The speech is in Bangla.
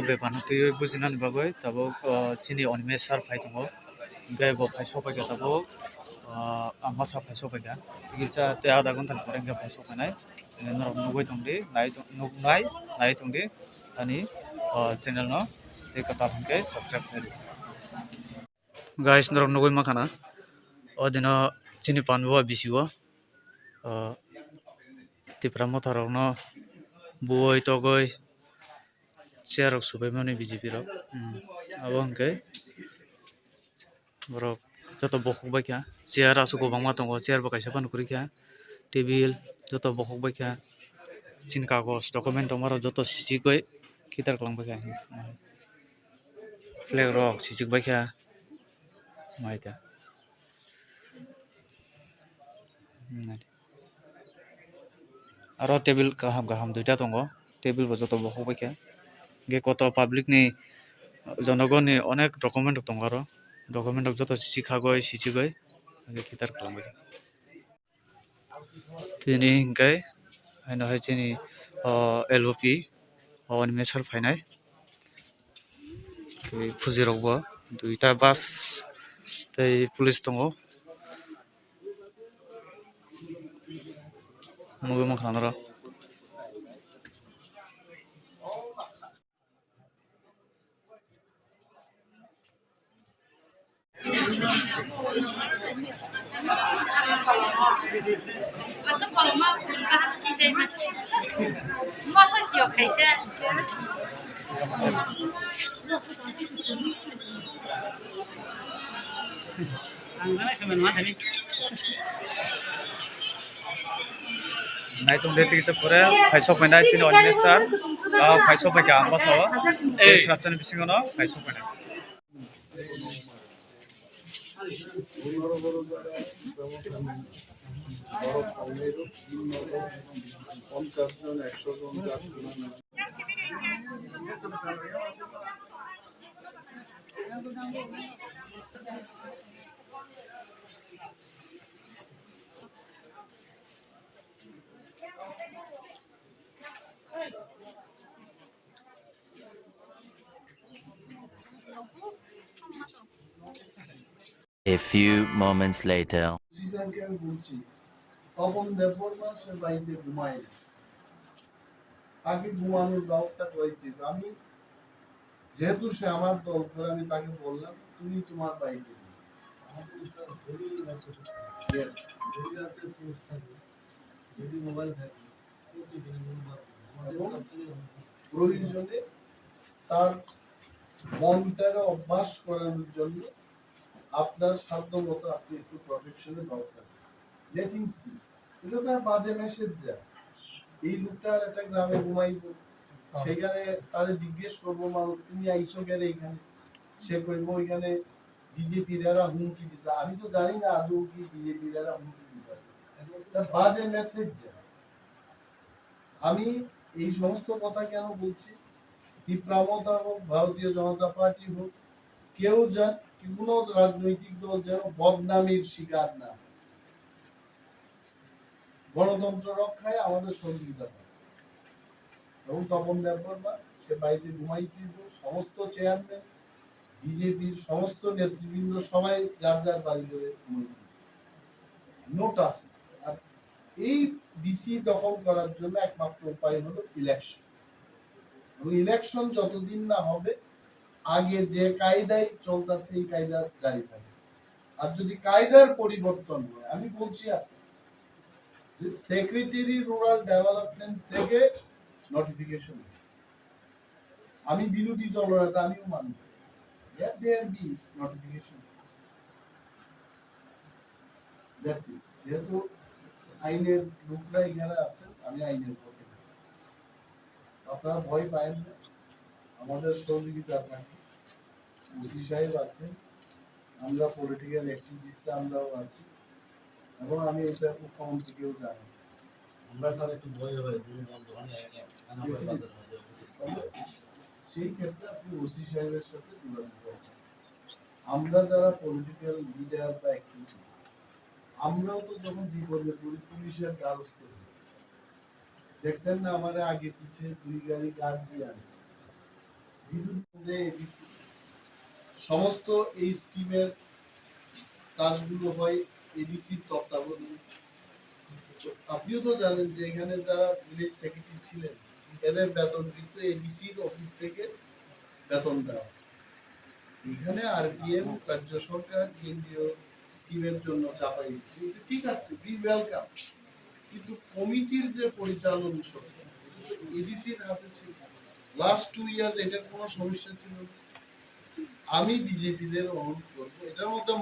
be panatui buzinan bagoi tabo chini Animesh Sir phai tongo gai bo phai sopai ga tabo amma sa phai sopai ga tigisa te ada gontan poreng ga phai sopai nai norok nugoi tongdi nai tongdi ani channel no te kata hingke subscribe kari guys norok nugoi makana odino chini panbo bisiwo tipra motorok no buoi togoi chair rok subai mani BJP rok abo hingke borok joto bokuk bai kha chair asuk bangma tongo chair bo kaisa ban kuri kha table joto bokuk bai kha chin kagos document tomaro joto sisikoi kitar kalang bai kha flag rok sisik bai kha maita aro table kaham duita tongo table bo joto bokuk bai kha ge koto public ni jonogon ni onek document tongo aro document rok joto sikhagoi sisigoi kitar kalang bai tini hingkai aino hai chini LOP Animesh Sir phainai fuji rok bo duita bus tei police tongo nugui mankha naro masuk kalau mau saya masuk masa sih oke sih anggaran cuma mana nih nai tong de tigisa pore phaisok painai chini Animesh Sir phaisok bai ka amba sawa disruption bisingo no phaisok painai A few moments later. Tapan Debbarma সে বাড়িতে ঘুমায় তাকে ঘুমানোর ব্যবস্থা করে দিতে আমি যেহেতু সে আমার দল করে আমি তাকে বললাম তুমি তোমার বাড়িতে প্রয়োজনে তার মনটার অভ্যাস করানোর জন্য আপনার সাধ্য মতো আপনি একটু প্রোটেকশনের ব্যবস্থা let him see এটা তো বাজে মেসেজ যায় এই লোকটার একটা গ্রামে ঘুমাইবো সেখানে তারে জিজ্ঞেস করবো মানুষ তুমি আইছো গেলে এখানে সে কইবো এখানে বিজেপি এরা হুমকি দিতে আমি তো জানি না আদৌ কি বিজেপি এরা হুমকি দিতেছে এটা বাজে মেসেজ যায় আমি এই সমস্ত কথা কেন বলছি তীব্রমতা হোক ভারতীয় জনতা পার্টি হোক কেউ যান কোনো রাজনৈতিক দল যেন বদনামির শিকার না গণতন্ত্র রক্ষায় আমাদের সহযোগিতা করে এবং তপন দেববর্মা সে বাড়িতে ঘুমাইতে সমস্ত চেয়ারম্যান বিজেপির সমস্ত নেতৃবৃন্দ সবাই যার যার বাড়ি করে ঘুমাইতে নোট আছে আর এই বিসি দখল করার জন্য একমাত্র উপায় হলো ইলেকশন এবং ইলেকশন যতদিন না হবে আগে যে কায়দায় চলতেছে এই কায়দা জারি থাকে আর যদি কায়দার পরিবর্তন হয় আমি বলছি যে সেক্রেটারি রুরাল ডেভেলপমেন্ট থেকে নোটিফিকেশন আমি বিরোধী দলনেতা আমিও মানব there be notification that's it যেহেতু আইনের লোকরা এখানে আছেন আমি আইনের পক্ষে আপনারা ভয় পাবেন না আমাদের সহযোগিতা থাকে ওসি সাহেব আছেন আমরা পলিটিক্যাল অ্যাক্টিভিস্ট আমরাও আছি এবং আমি এটা মুখ্যমন্ত্রীকেও জানি আমরা স্যার একটু ভয় হয় সেই ক্ষেত্রে আপনি ওসি সাহেবের সাথে যোগাযোগ করবেন আমরা যারা পলিটিক্যাল লিডার বা অ্যাক্টিভিস্ট আমরাও তো যখন বিপদে পড়ি পুলিশের দ্বারস্থ হই দেখছেন না আমার আগে পিছিয়ে 2 গাড়ি গার্ড দিয়ে আনছে বিরুদ্ধে এডিসি সমস্ত এই স্কিমের কাজগুলো হয় এডিসির তত্ত্বাবধানে। আপনিও তো জানেন যে এখানে যারা ভিলেজ সেক্রেটারি ছিলেন এদের বেতন কিন্তু এডিসির অফিস থেকে বেতন দেওয়া। এখানে আরপিএম রাজ্য সরকার কেন্দ্রীয় স্কিমের জন্য চাপাই দিচ্ছে, ঠিক আছে, বি ওয়েলকাম, কিন্তু কমিটির যে পরিচালন শক্তি এডিসির হাতে ছিল। লাস্ট 2 ইয়ার্স এটার কোনো সমস্যা ছিল না। আমি বিজেপিদের অনুরোধ করবো এটার মধ্যে